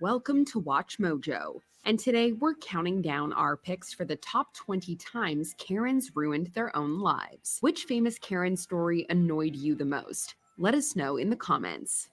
Welcome to Watch Mojo. And today we're counting down our picks for the top 20 times Karens ruined their own lives. Which famous Karen story annoyed you the most? Let us know in the comments.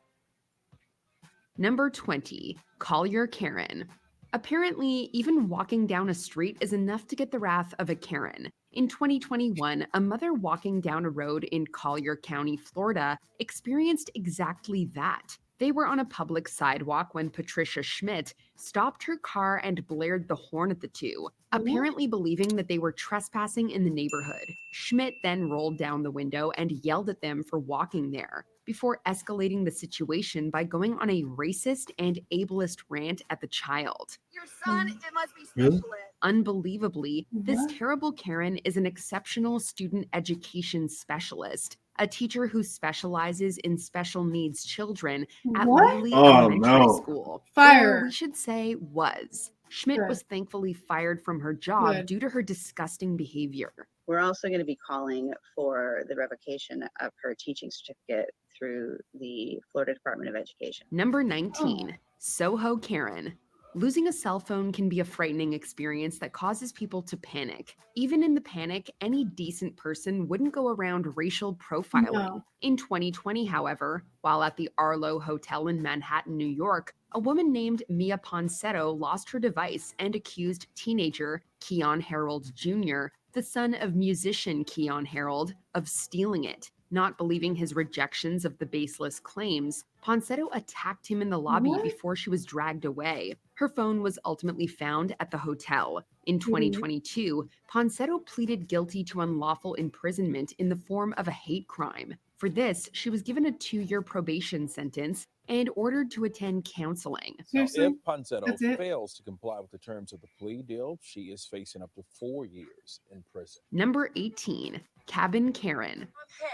Number 20, call your Karen. Apparently, even walking down a street is enough to get the wrath of a Karen. In 2021, a mother walking down a road in Collier County, Florida, experienced exactly that. They were on a public sidewalk when Patricia Schmidt stopped her car and blared the horn at the two, apparently believing that they were trespassing in the neighborhood. Schmidt then rolled down the window and yelled at them for walking there, before escalating the situation by going on a racist and ableist rant at the child. Your son, it must be special ed. Unbelievably, this terrible Karen is an exceptional student education specialist, a teacher who specializes in special needs children at Lely Elementary School. Fire. Or we should say was. Schmidt was thankfully fired from her job due to her disgusting behavior. We're also going to be calling for the revocation of her teaching certificate through the Florida Department of Education. Number 19, Soho Karen. Losing a cell phone can be a frightening experience that causes people to panic. Even in the panic, any decent person wouldn't go around racial profiling. No. In 2020, however, while at the Arlo Hotel in Manhattan, New York, a woman named Mia Ponsetto lost her device and accused teenager Keon Harold Jr., the son of musician Keon Harold, of stealing it. Not believing his rejections of the baseless claims, Ponsetto attacked him in the lobby before she was dragged away. Her phone was ultimately found at the hotel. In 2022, Ponsetto pleaded guilty to unlawful imprisonment in the form of a hate crime. For this, she was given a 2-year probation sentence and ordered to attend counseling. Seriously? If Ponsetto That's it? fails to comply with the terms of the plea deal, she is facing up to 4 years in prison. Number 18, Cabin Karen. I'm here,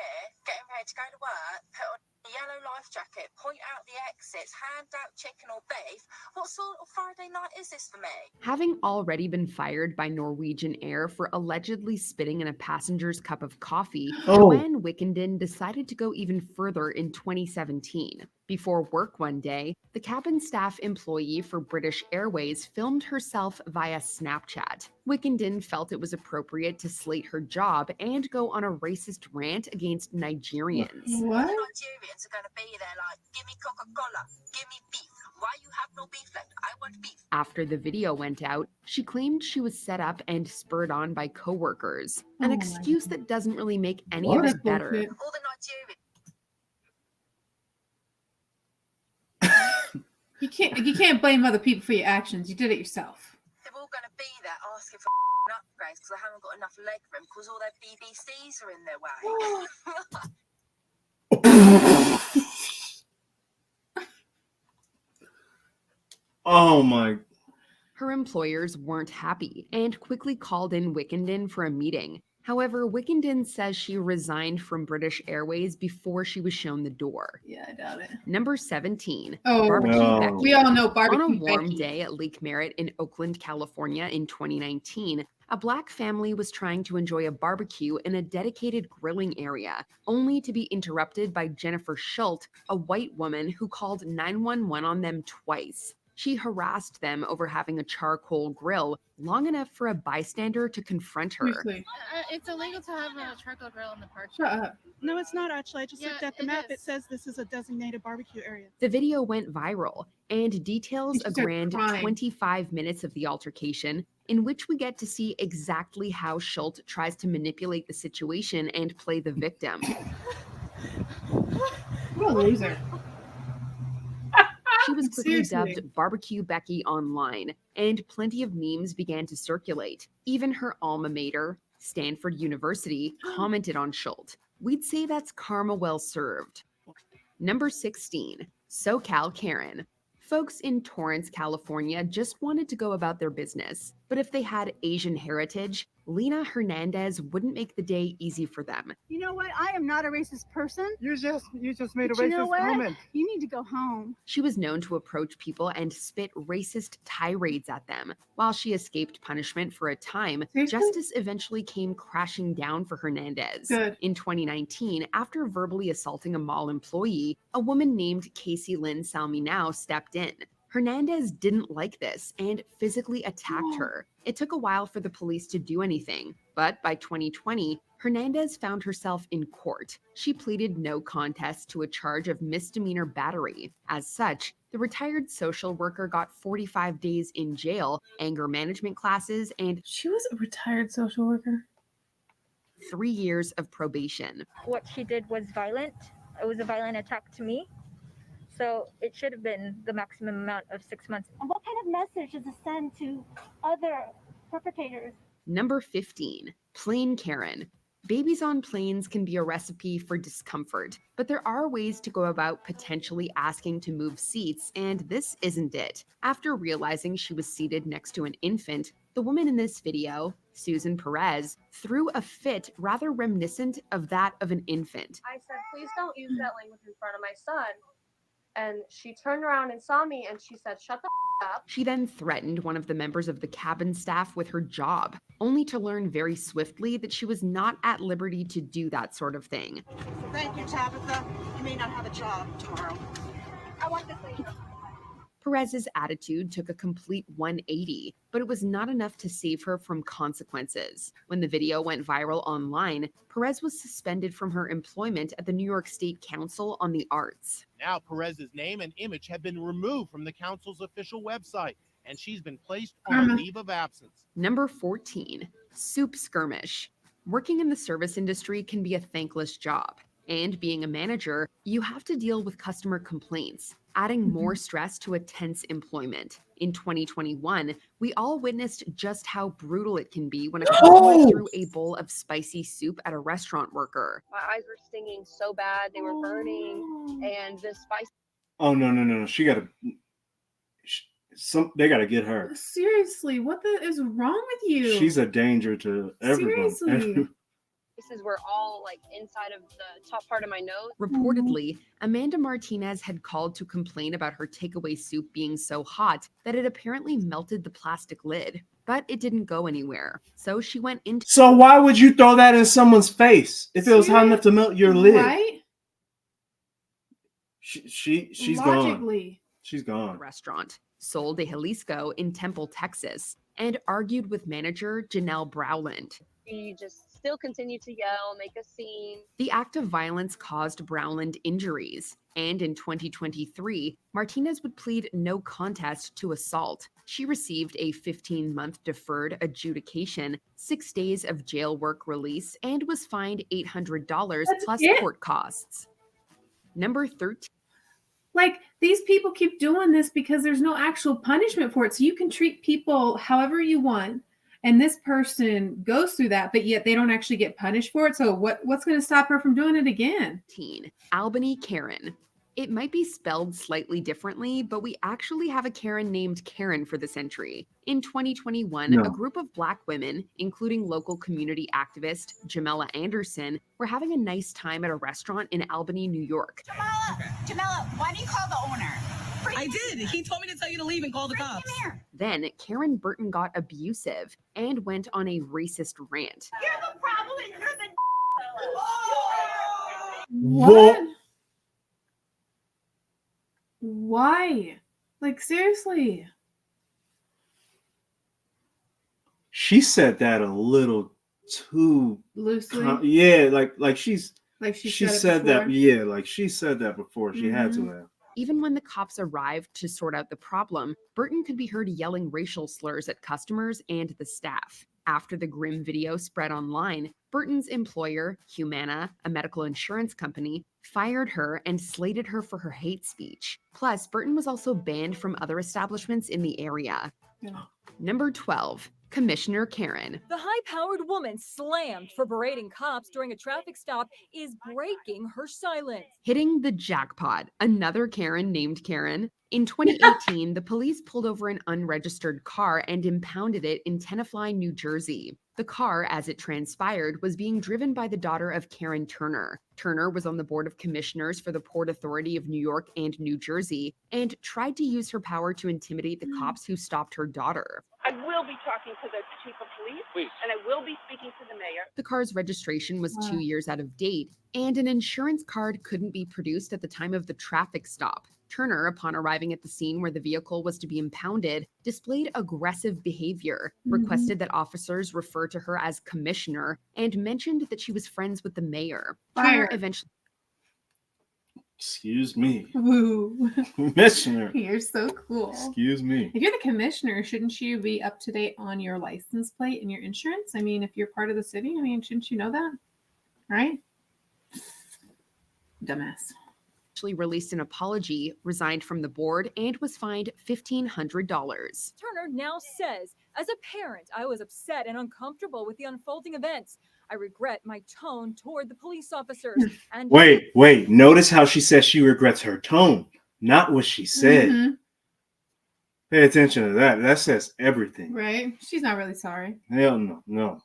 getting ready to go to work, put on a yellow life jacket, point out the exits, hand out chicken or beef. What sort of Friday night is this for me? Having already been fired by Norwegian Air for allegedly spitting in a passenger's cup of coffee, Joanne Wickenden decided to go even further in 2017. Before work one day, the cabin staff employee for British Airways filmed herself via Snapchat. Wickenden felt it was appropriate to slate her job and go on a racist rant against Nigerians. What? Nigerians are going to be there like, give me Coca-Cola, give me beef. Why you have no beef left? I want beef. After the video went out, she claimed she was set up and spurred on by coworkers, an excuse that doesn't really make any of it better. All the Nigerians. You can't blame other people for your actions. You did it yourself. They're all going to be there asking for upgrades because they haven't got enough leg room because all their BBCs are in their way. Oh my. Her employers weren't happy and quickly called in Wickenden for a meeting. However, Wickenden says she resigned from British Airways before she was shown the door. Yeah, I doubt it. Number 17, Oh, Barbecue no. Becky. We all know On barbecue a warm Becky. day at Lake Merritt in Oakland, California in 2019, a Black family was trying to enjoy a barbecue in a dedicated grilling area, only to be interrupted by Jennifer Schultz, a white woman who called 911 on them twice. She harassed them over having a charcoal grill long enough for a bystander to confront her. Seriously. It's illegal to have a charcoal grill in the park. Shut up. No, it's not actually. I just looked Yeah, at the it map. is. It says this is a designated barbecue area. The video went viral and details You a start grand crying. 25 minutes of the altercation, in which we get to see exactly how Schultz tries to manipulate the situation and play the victim. What a loser. She was quickly Seriously. dubbed Barbecue Becky online, and plenty of memes began to circulate. Even her alma mater, Stanford University, commented on Schultz. We'd say that's karma well served. Number 16, SoCal Karen. Folks in Torrance, California just wanted to go about their business, but if they had Asian heritage, Lena Hernandez wouldn't make the day easy for them. You know what? I am not a racist person. You just made a But you know racist what? comment. You need to go home. She was known to approach people and spit racist tirades at them. While she escaped punishment for a time, Seriously? justice eventually came crashing down for Hernandez. Good. In 2019, after verbally assaulting a mall employee, a woman named Casey Lynn Salminau stepped in. Hernandez didn't like this and physically attacked her. It took a while for the police to do anything, but by 2020, Hernandez found herself in court. She pleaded no contest to a charge of misdemeanor battery. As such, the retired social worker got 45 days in jail, anger management classes, and She was a retired social worker. 3 years of probation. What she did was violent. It was a violent attack to me. So it should have been the maximum amount of 6 months. And what kind of message does it send to other perpetrators? Number 15, Plane Karen. Babies on planes can be a recipe for discomfort, but there are ways to go about potentially asking to move seats, and this isn't it. After realizing she was seated next to an infant, the woman in this video, Susan Perez, threw a fit rather reminiscent of that of an infant. I said, please don't use that language in front of my son. And she turned around and saw me and she said, shut the up. She then threatened one of the members of the cabin staff with her job, only to learn very swiftly that she was not at liberty to do that sort of thing. Thank you, Tabitha. You may not have a job tomorrow. I want this lady. Perez's attitude took a complete 180, but it was not enough to save her from consequences. When the video went viral online, Perez was suspended from her employment at the New York State Council on the Arts. Now Perez's name and image have been removed from the council's official website, and she's been placed on a leave of absence. Number 14, soup skirmish. Working in the service industry can be a thankless job. And being a manager, you have to deal with customer complaints, adding more stress to a tense employment. In 2021, we all witnessed just how brutal it can be when a customer threw a bowl of spicy soup at a restaurant worker. My eyes were stinging so bad. They were burning. And the spice. Oh, no. She got to... They got to get her. Seriously, what is wrong with you? She's a danger to everyone. Seriously. Were all like inside of the top part of my nose. Reportedly, Amanda Martinez had called to complain about her takeaway soup being so hot that it apparently melted the plastic lid. But it didn't go anywhere. So she went into... So why would you throw that in someone's face if it was hot enough to melt your lid? Right? She's Logically gone. She's gone. Restaurant, Sol de Jalisco in Temple, Texas, and argued with manager Janelle Browland. She just still continued to yell, make a scene. The act of violence caused Browland injuries, and in 2023, Martinez would plead no contest to assault. She received a 15-month deferred adjudication, 6 days of jail work release, and was fined $800 plus court costs. Number 13. Like, these people keep doing this because there's no actual punishment for it. So you can treat people however you want. And this person goes through that, but yet they don't actually get punished for it. So what's going to stop her from doing it again? Albany Karen. It might be spelled slightly differently, but we actually have a Karen named Karen for this entry. In 2021, a group of Black women, including local community activist Jamela Anderson, were having a nice time at a restaurant in Albany, New York. Jamela, why do you call the owner? I did. He told me to tell you to leave and call the cops. Then Karen Burton got abusive and went on a racist rant. You're the problem and you're the What? Why? Like, seriously. She said that a little too loosely. Yeah, like she said that. before. Yeah, like she said that before. She had to have. Even when the cops arrived to sort out the problem, Burton could be heard yelling racial slurs at customers and the staff. After the grim video spread online, Burton's employer, Humana, a medical insurance company, fired her and slated her for her hate speech. Plus, Burton was also banned from other establishments in the area. Number 12, Commissioner Karen. The high-powered woman slammed for berating cops during a traffic stop is breaking her silence. Hitting the jackpot, another Karen named Karen. In 2018, the police pulled over an unregistered car and impounded it in Tenafly, New Jersey. The car, as it transpired, was being driven by the daughter of Karen Turner. Turner was on the Board of Commissioners for the Port Authority of New York and New Jersey and tried to use her power to intimidate the cops who stopped her daughter. I will be talking to the chief of police, and I will be speaking to the mayor. The car's registration was 2 years out of date, and an insurance card couldn't be produced at the time of the traffic stop. Turner, upon arriving at the scene where the vehicle was to be impounded, displayed aggressive behavior, requested that officers refer to her as commissioner, and mentioned that she was friends with the mayor. Turner eventually. Excuse me. Ooh. Commissioner. You're so cool. Excuse me. If you're the commissioner, shouldn't you be up to date on your license plate and your insurance? I mean, if you're part of the city, I mean, shouldn't you know that? Right? Dumbass. Released an apology, resigned from the board, and was fined $1,500. Turner now says, as a parent, I was upset and uncomfortable with the unfolding events. I regret my tone toward the police officers. And Wait. Notice how she says she regrets her tone, not what she said. Mm-hmm. Pay attention to that. That says everything. Right? She's not really sorry. Hell no.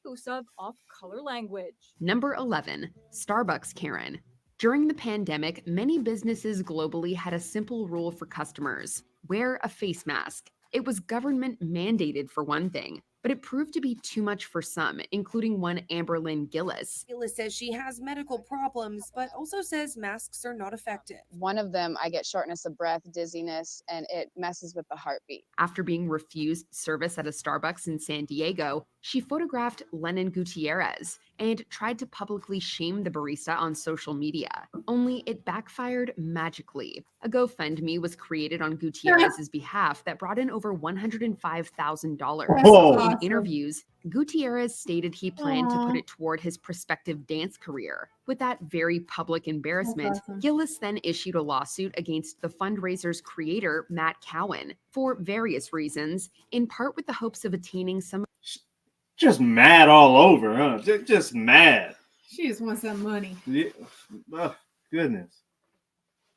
use of off-color language. Number 11, Starbucks Karen. During the pandemic, many businesses globally had a simple rule for customers: wear a face mask. It was government mandated for one thing, but it proved to be too much for some, including one Amberlynn Gillis. Gillis says she has medical problems, but also says masks are not effective. One of them, I get shortness of breath, dizziness, and it messes with the heartbeat. After being refused service at a Starbucks in San Diego, she photographed Lennon Gutierrez and tried to publicly shame the barista on social media. Only it backfired magically. A GoFundMe was created on Gutierrez's behalf that brought in over $105,000. In interviews, Gutierrez stated he planned to put it toward his prospective dance career. With that very public embarrassment, Gillis then issued a lawsuit against the fundraiser's creator, Matt Cowan, for various reasons, in part with the hopes of attaining some. Just mad all over, huh? Just mad. She just wants that money. Yeah. Oh, goodness.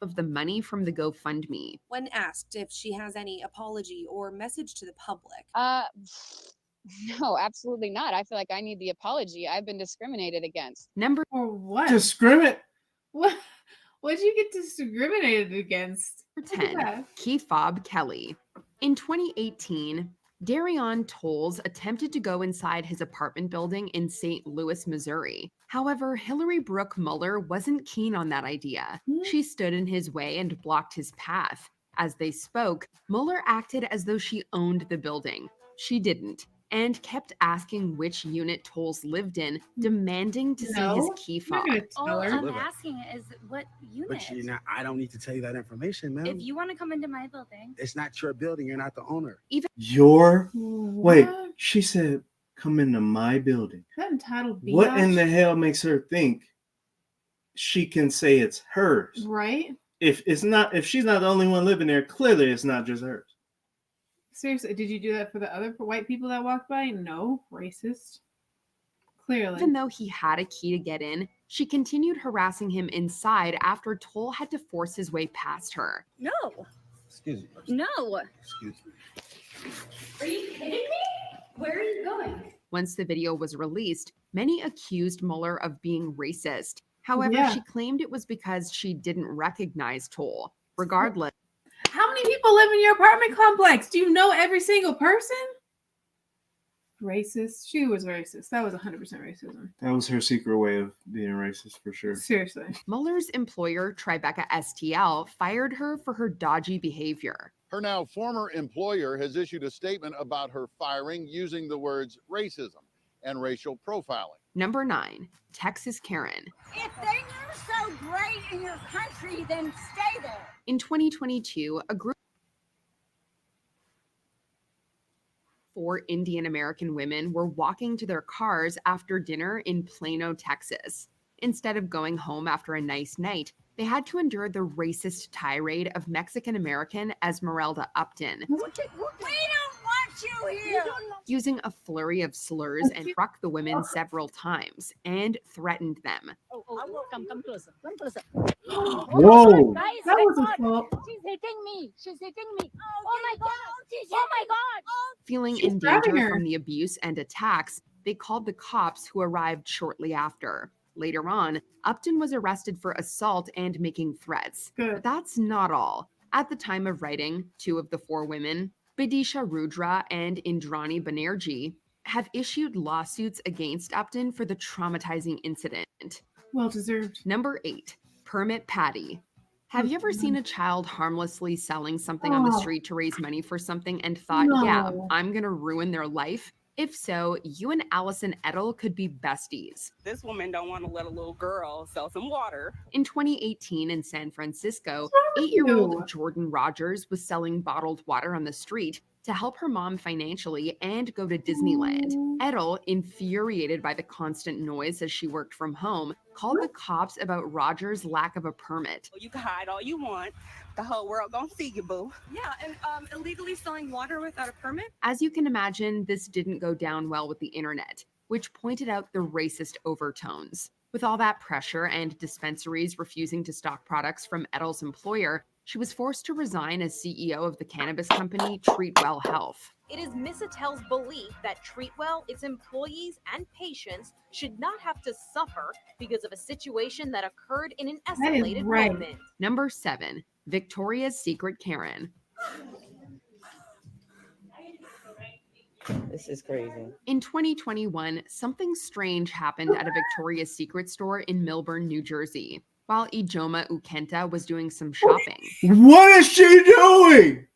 Of the money from the GoFundMe. When asked if she has any apology or message to the public. No, absolutely not. I feel like I need the apology. I've been discriminated against. Number or what? Discriminate? What? What'd you get discriminated against? 10. Keefob Kelly. In 2018, Darion Tolles attempted to go inside his apartment building in St. Louis, Missouri. However, Hillary Brooke Mueller wasn't keen on that idea. She stood in his way and blocked his path. As they spoke, Mueller acted as though she owned the building. She didn't, and kept asking which unit Tolles lived in, demanding to see his key fob. All I'm asking is what unit. But I don't need to tell you that information, man. If you want to come into my building. It's not your building. You're not the owner. Wait, she said, come into my building. That entitled biatch. What in the hell makes her think she can say it's hers? Right? If she's not the only one living there, clearly it's not just hers. Seriously, did you do that for the other white people that walked by? No, racist. Clearly. Even though he had a key to get in, she continued harassing him inside after Toll had to force his way past her. No. Excuse me. No. Excuse me. Are you kidding me? Where are you going? Once the video was released, many accused Mueller of being racist. However, she claimed it was because she didn't recognize Toll. Regardless. How many people live in your apartment complex? Do you know every single person? Racist. She was racist. That was 100% racism. That was her secret way of being racist for sure. Seriously. Mueller's employer, Tribeca STL, fired her for her dodgy behavior. Her now former employer has issued a statement about her firing using the words racism and racial profiling. Number 9, Texas Karen. If things are so great in your country, then stay there. In 2022, a group of 4 Indian American women were walking to their cars after dinner in Plano, Texas. Instead of going home after a nice night, they had to endure the racist tirade of Mexican American Esmeralda Upton. We don't want you here. Using a flurry of slurs and struck the women several times and threatened them. Come closer. Come closer. Whoa. Guys, that was a fault. She's hitting me. She's hitting me. Oh my God. Oh my God. Feeling in danger from the abuse and attacks, they called the cops, who arrived shortly after. Later on, Upton was arrested for assault and making threats. But that's not all. At the time of writing, 2 of the 4 women, Bidisha Rudra and Indrani Banerjee, have issued lawsuits against Upton for the traumatizing incident. Well deserved. Number 8, Permit Patty. Have you ever seen a child harmlessly selling something on the Oh. street to raise money for something and thought, yeah, No. I'm going to ruin their life? If so, you and Allison Edel could be besties. This woman don't want to let a little girl sell some water. In 2018 in San Francisco, with 8-year-old you? Jordan Rogers was selling bottled water on the street to help her mom financially and go to Disneyland. Edel, infuriated by the constant noise as she worked from home, called the cops about Rogers' lack of a permit. You can hide all you want. The whole world gonna see you, boo. Yeah, and illegally selling water without a permit? As you can imagine, this didn't go down well with the internet, which pointed out the racist overtones. With all that pressure and dispensaries refusing to stock products from Edel's employer, she was forced to resign as CEO of the cannabis company Treatwell Health. It is Miss Attell's belief that Treatwell, its employees, and patients should not have to suffer because of a situation that occurred in an escalated moment. Number 7, Victoria's Secret Karen. This is crazy. In 2021, something strange happened at a Victoria's Secret store in Millburn, New Jersey, while Ijoma Ukenta was doing some shopping. What is she doing?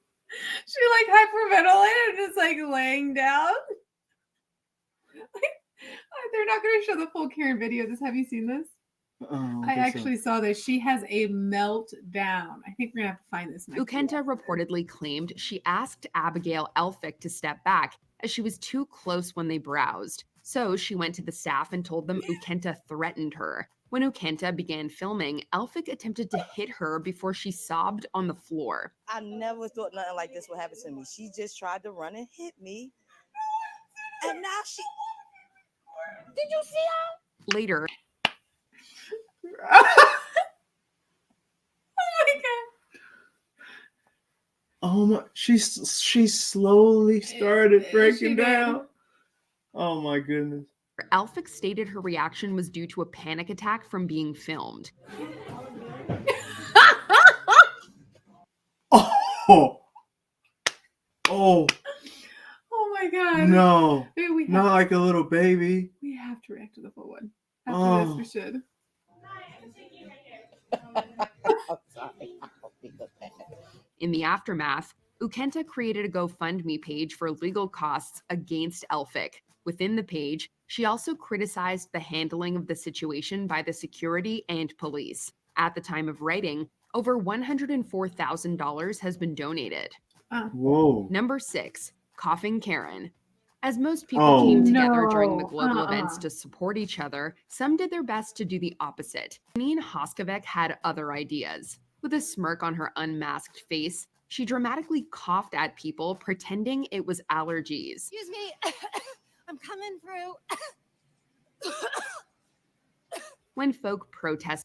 She like hyperventilated and just like laying down. They're not going to show the full Karen video of this. Have you seen this? I actually saw this. She has a meltdown. I think we're going to have to find this. Ukenta reportedly claimed she asked Abigail Elphick to step back as she was too close when they browsed. So she went to the staff and told them Ukenta threatened her. When Ukenta began filming, Elphick attempted to hit her before she sobbed on the floor. I never thought nothing like this would happen to me. She just tried to run and hit me. And now she... Did you see her? Later, Oh my god. Oh my, she slowly started breaking down. Oh my goodness. Elphick stated her reaction was due to a panic attack from being filmed. Oh. Oh. Oh my god. No. We Not like a little baby. We have to react to the full one. After this, we should. In the aftermath, Ukenta created a GoFundMe page for legal costs against Elphick. Within the page, she also criticized the handling of the situation by the security and police. At the time of writing, over $104,000 has been donated. Whoa. Number 6, Coughing Karen. As most people came together during the global events to support each other, some did their best to do the opposite. Janine Hoskovic had other ideas. With a smirk on her unmasked face, she dramatically coughed at people, pretending it was allergies. Excuse me, I'm coming through. When folk protested,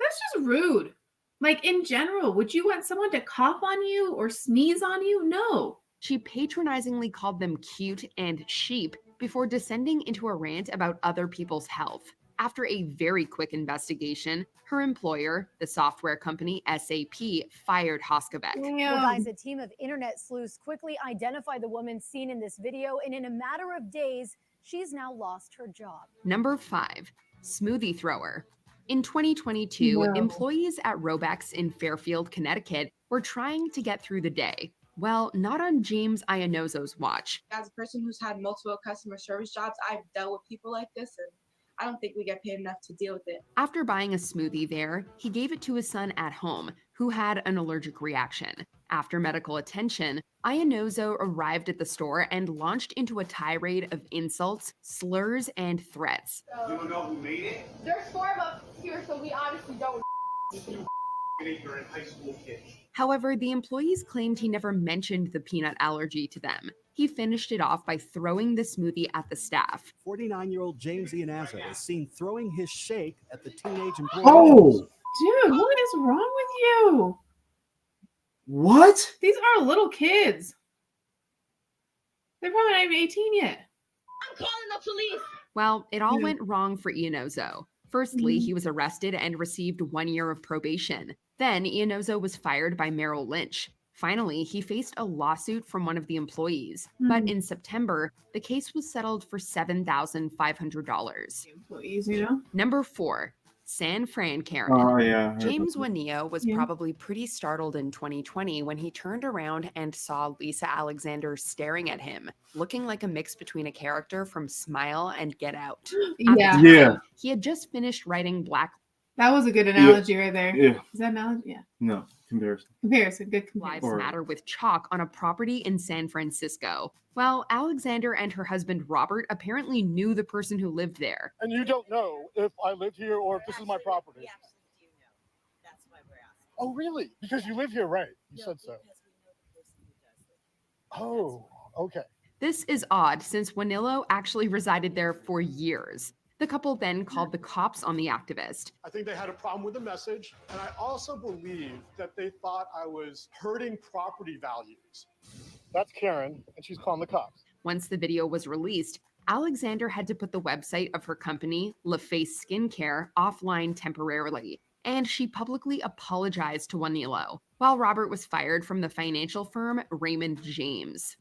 That's just rude. Like in general, would you want someone to cough on you or sneeze on you? No. she patronizingly called them cute and sheep before descending into a rant about other people's health. After a very quick investigation, her employer, the software company SAP, fired Hoskovic. Guys, a team of internet sleuths quickly identified the woman seen in this video, and in a matter of days, she's now lost her job. Number 5, smoothie thrower. In 2022, employees at Robex in Fairfield, Connecticut were trying to get through the day. Well, not on James Iannozo's watch. As a person who's had multiple customer service jobs, I've dealt with people like this, and I don't think we get paid enough to deal with it. After buying a smoothie there, he gave it to his son at home, who had an allergic reaction. After medical attention, Iannozo arrived at the store and launched into a tirade of insults, slurs, and threats. You don't know who made it? There's 4 of us here, so we honestly don't. You ignorant high school kid. However, the employees claimed he never mentioned the peanut allergy to them. He finished it off by throwing the smoothie at the staff. 49-year-old James Iannozo is seen throwing his shake at the teenage employees. Oh! Dude, what is wrong with you? What? These are little kids. They're probably not even 18 yet. I'm calling the police. Well, it all went wrong for Iannozo. Firstly, he was arrested and received 1 year of probation. Then Iannozo was fired by Merrill Lynch. Finally, he faced a lawsuit from one of the employees. But in September, the case was settled for $7,500. Employees, you know? Number 4, San Fran Karen. Oh, yeah. I heard James about that. Waneo was probably pretty startled in 2020 when he turned around and saw Lisa Alexander staring at him, looking like a mix between a character from Smile and Get Out. At Yeah. the Yeah. time, he had just finished writing Black That was a good analogy right there. Yeah. Is that analogy? Yeah. No, comparison. Comparison. Good Lives comparison. Matter with chalk on a property in San Francisco. Well, Alexander and her husband Robert apparently knew the person who lived there. And you don't know if I live here or if this is my property. We actually do know. That's why we're asking. Oh, really? Because you live here, right? You said so. Because we know the person who does it. Oh, okay. This is odd since Wanillo actually resided there for years. The couple then called the cops on the activist. I think they had a problem with the message, and I also believe that they thought I was hurting property values. That's Karen, and she's calling the cops. Once the video was released, Alexander had to put the website of her company, LaFace Skincare, offline temporarily, and she publicly apologized to Wanillo, while Robert was fired from the financial firm Raymond James.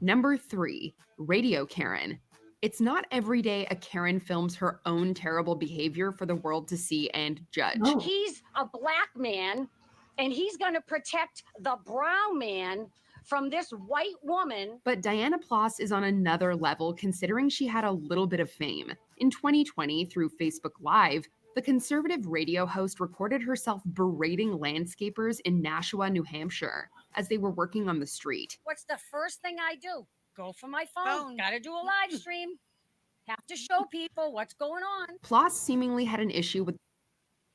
Number 3, Radio Karen. It's not every day a Karen films her own terrible behavior for the world to see and judge. Oh. He's a black man, and he's going to protect the brown man from this white woman. But Diana Ploss is on another level considering she had a little bit of fame. In 2020, through Facebook Live, the conservative radio host recorded herself berating landscapers in Nashua, New Hampshire, as they were working on the street. What's the first thing I do? Go for my phone. Got to do a live stream. Have to show people what's going on. Ploss seemingly had an issue with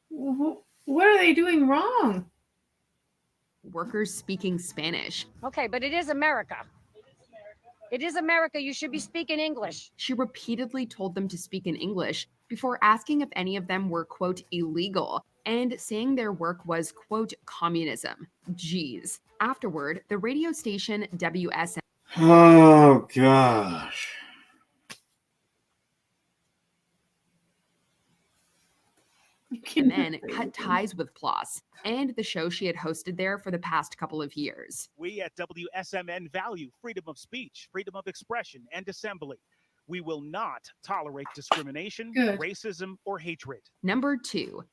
What are they doing wrong? workers speaking Spanish. Okay, but it is America. It is America. You should be speaking English. She repeatedly told them to speak in English before asking if any of them were, quote, illegal, and saying their work was, quote, communism. Jeez. Afterward, the radio station WSM Oh, gosh. men cut ties with Ploss and the show she had hosted there for the past couple of years. We at WSMN value freedom of speech, freedom of expression, and assembly. We will not tolerate discrimination, Good. racism, or hatred. Number 2.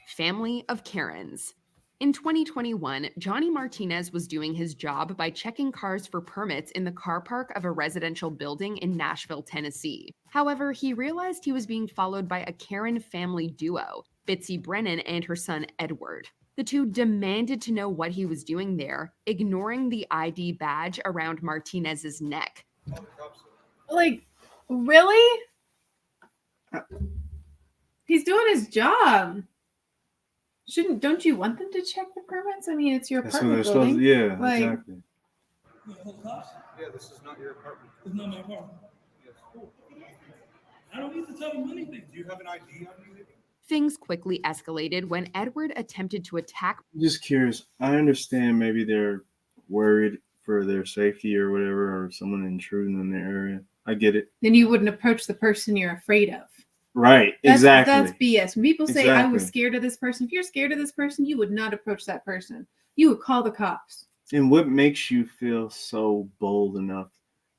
Family of Karens. In 2021, Johnny Martinez was doing his job by checking cars for permits in the car park of a residential building in Nashville, Tennessee. However, he realized he was being followed by a Karen family duo, Bitsy Brennan and her son Edward. The two demanded to know what he was doing there, ignoring the ID badge around Martinez's neck. Like, really? He's doing his job. Don't you want them to check the permits? I mean, it's your That's what apartment they're building. supposed to, yeah, Like, exactly. Yeah, this is not your apartment. It's not my apartment. Yes. I don't need to tell you anything. Do you have an ID on you? Things quickly escalated when Edward attempted to attack. I'm just curious. I understand maybe they're worried for their safety or whatever, or someone intruding in their area. I get it. then you wouldn't approach the person you're afraid of. Right. Exactly. That's BS. When people say, I was Exactly. scared of this person, if you're scared of this person, you would not approach that person. You would call the cops. And what makes you feel so bold enough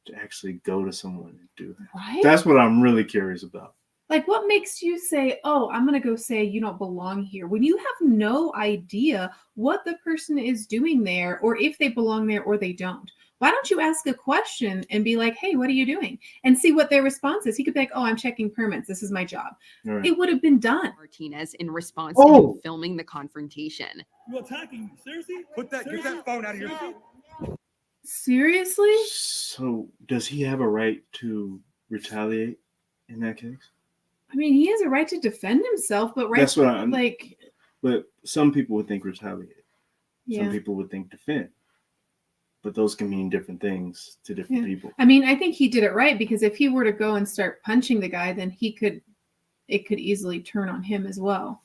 to actually go to someone and do that? Right? That's what I'm really curious about. Like, what makes you say, oh, I'm going to go say you don't belong here when you have no idea what the person is doing there or if they belong there or they don't? Why don't you ask a question and be like, hey, what are you doing? And see what their response is. He could be like, oh, I'm checking permits. This is my job. Right. It would have been done. Martinez in response Oh. to him filming the confrontation. You attacking me? Seriously? Get that phone out of your mouth. Seriously? So does he have a right to retaliate in that case? I mean, he has a right to defend himself, but right, That's what I'm like, But some people would think retaliate. yeah. Some people would think defend. But those can mean different things to different people. I mean, I think he did it right because if he were to go and start punching the guy, then it could easily turn on him as well.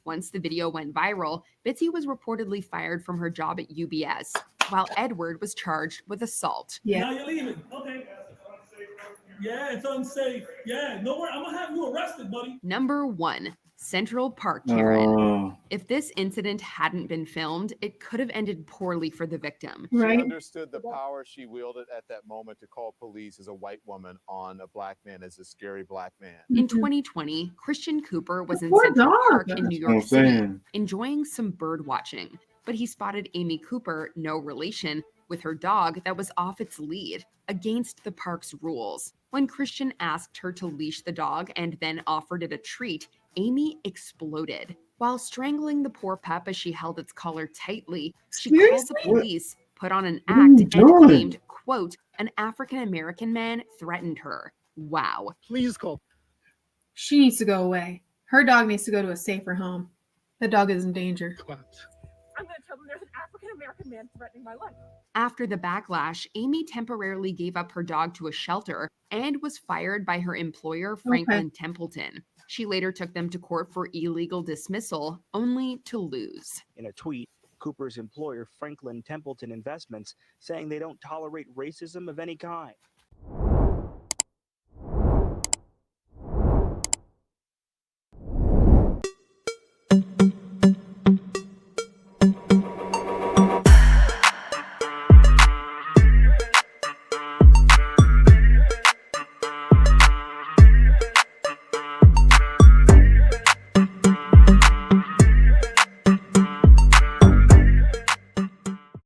Once the video went viral, Bitsy was reportedly fired from her job at UBS, while Edward was charged with assault. Now you're leaving. Okay. Yeah, it's unsafe. Yeah, no worry. I'm gonna have you arrested, buddy. Number 1, Central Park Karen. Oh. If this incident hadn't been filmed, it could have ended poorly for the victim. She understood the power she wielded at that moment to call police as a white woman on a black man as a scary black man. In 2020, Christian Cooper was in Poor Central dog. Park in New That's what York I'm City, saying. enjoying some bird watching, but he spotted Amy Cooper, no relation, with her dog that was off its lead, against the park's rules. When Christian asked her to leash the dog and then offered it a treat, Amy exploded. While strangling the poor pup as she held its collar tightly, she called the Seriously? police, put on an What are you act, and doing? claimed, quote, an African-American man threatened her. Wow. Please call. She needs to go away. Her dog needs to go to a safer home. That dog is in danger. I'm going to tell them there's an African American man threatening my life. After the backlash, Amy temporarily gave up her dog to a shelter and was fired by her employer, Franklin Templeton. She later took them to court for illegal dismissal, only to lose. In a tweet, Cooper's employer, Franklin Templeton Investments, saying they don't tolerate racism of any kind.